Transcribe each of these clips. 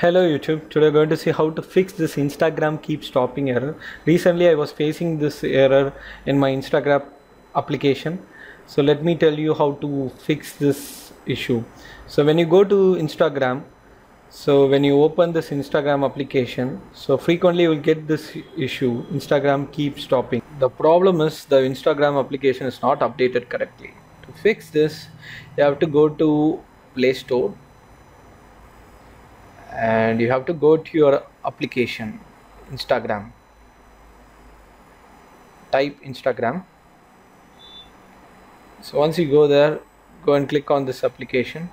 Hello YouTube, today we're going to see how to fix this Instagram keep stopping error. Recently I was facing this error in my Instagram application. So let me tell you how to fix this issue. So when you go to Instagram, so when you open this Instagram application, so frequently you will get this issue, Instagram keeps stopping. The problem is the Instagram application is not updated correctly. To fix this, you have to go to Play Store and you have to go to your application, Instagram, type Instagram. So once you go there, go and click on this application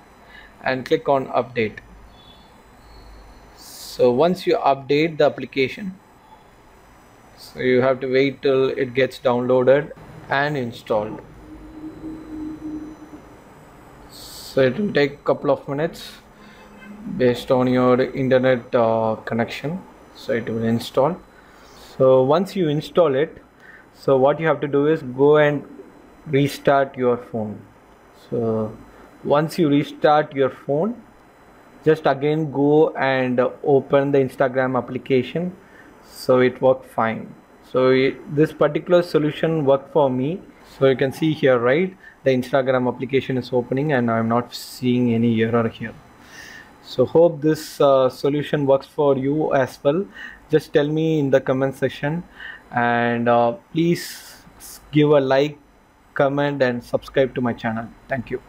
and click on update. So once you update the application, so you have to wait till it gets downloaded and installed. So it will take a couple of minutes based on your internet connection. So it will install. So once you install it, so what you have to do is go and restart your phone. So once you restart your phone, just again go and open the Instagram application, so it worked fine. So this particular solution worked for me. So you can see here, right, the Instagram application is opening and I'm not seeing any error here. So hope this solution works for you as well. Just tell me in the comment section, and please give a like, comment and subscribe to my channel. Thank you.